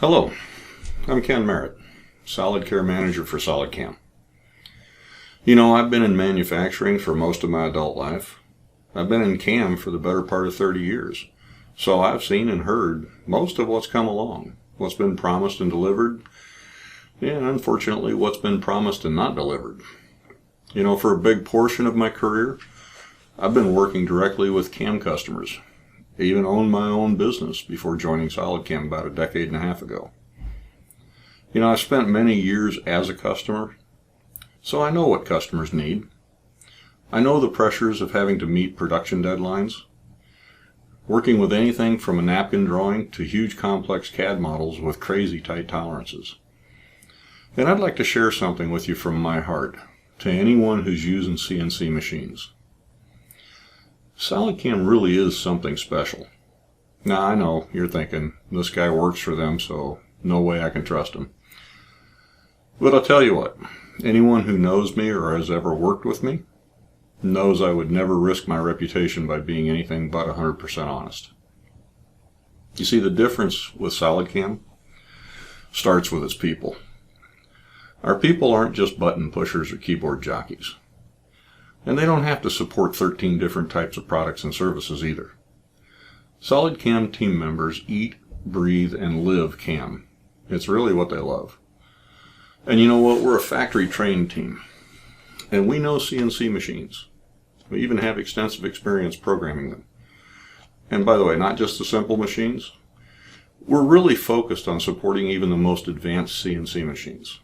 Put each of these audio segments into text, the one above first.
Hello, I'm Ken Merritt, SolidCAM manager for SolidCAM. You know, I've been in manufacturing for most of my adult life. I've been in CAM for the better part of 30 years. So I've seen and heard most of what's come along, what's been promised and delivered, and unfortunately what's been promised and not delivered. You know, for a big portion of my career, I've been working directly with CAM customers. I even owned my own business before joining SolidCAM about a decade and a half ago. You know, I've spent many years as a customer, so I know what customers need. I know the pressures of having to meet production deadlines, working with anything from a napkin drawing to huge complex CAD models with crazy tight tolerances. And I'd like to share something with you from my heart to anyone who's using CNC machines. SolidCAM really is something special. Now I know you're thinking, this guy works for them, so no way I can trust him. But I'll tell you what, anyone who knows me or has ever worked with me knows I would never risk my reputation by being anything but 100% honest. You see, the difference with SolidCAM starts with its people. Our people aren't just button pushers or keyboard jockeys. And they don't have to support 13 different types of products and services either. SolidCAM team members eat, breathe, and live CAM. It's really what they love. And you know what? We're a factory-trained team. And we know CNC machines. We even have extensive experience programming them. And by the way, not just the simple machines. We're really focused on supporting even the most advanced CNC machines.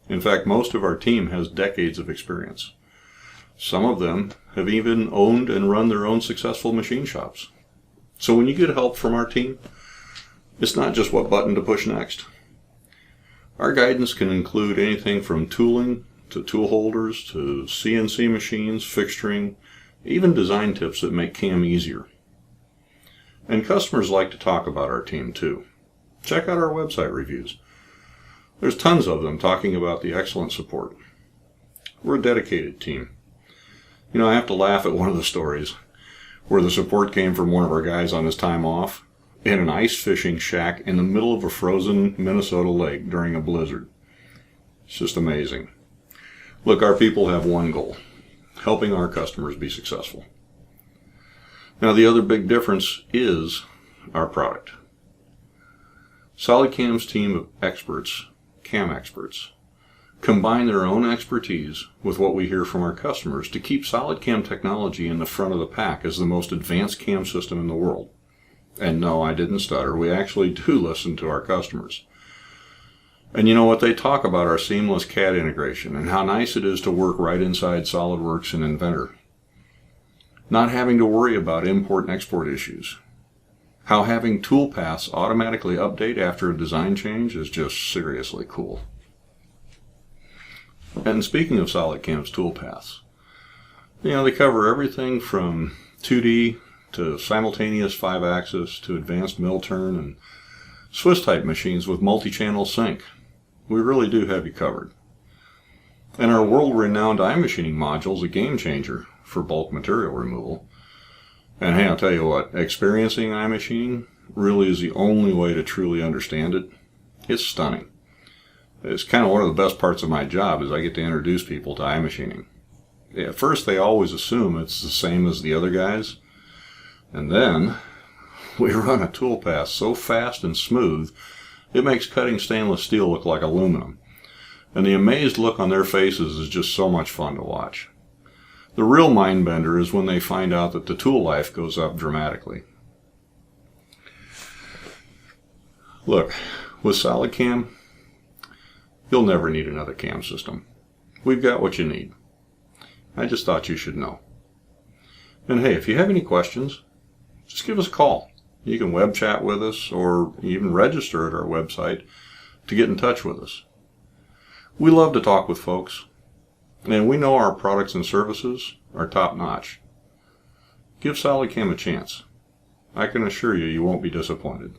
In fact, most of our team has decades of experience. Some of them have even owned and run their own successful machine shops. So when you get help from our team, it's not just what button to push next. Our guidance can include anything from tooling to tool holders to CNC machines, fixturing, even design tips that make CAM easier. And customers like to talk about our team too. Check out our website reviews. There's tons of them talking about the excellent support. We're a dedicated team. You know, I have to laugh at one of the stories where the support came from one of our guys on his time off in an ice fishing shack in the middle of a frozen Minnesota lake during a blizzard. It's just amazing. Look, our people have one goal: helping our customers be successful. Now, the other big difference is our product. SolidCAM's team of experts, CAM experts, combine their own expertise with what we hear from our customers to keep SolidCAM technology in the front of the pack as the most advanced CAM system in the world. And no, I didn't stutter. We actually do listen to our customers. And you know what? They talk about our seamless CAD integration and how nice it is to work right inside SolidWorks and Inventor. Not having to worry about import and export issues. How having toolpaths automatically update after a design change is just seriously cool. And speaking of SolidCAM's toolpaths, you know, they cover everything from 2D to simultaneous 5-axis to advanced mill turn and Swiss-type machines with multi-channel sync. We really do have you covered. And our world-renowned iMachining module is a game changer for bulk material removal. And hey, I'll tell you what, experiencing iMachining really is the only way to truly understand it. It's stunning. It's kind of one of the best parts of my job is I get to introduce people to iMachining. At first they always assume it's the same as the other guys. And then we run a toolpath so fast and smooth, it makes cutting stainless steel look like aluminum. And the amazed look on their faces is just so much fun to watch. The real mind bender is when they find out that the tool life goes up dramatically. Look, with SolidCAM, you'll never need another CAM system. We've got what you need. I just thought you should know. And hey, if you have any questions, just give us a call. You can web chat with us or even register at our website to get in touch with us. We love to talk with folks, and we know our products and services are top-notch. Give SolidCAM a chance. I can assure you, you won't be disappointed.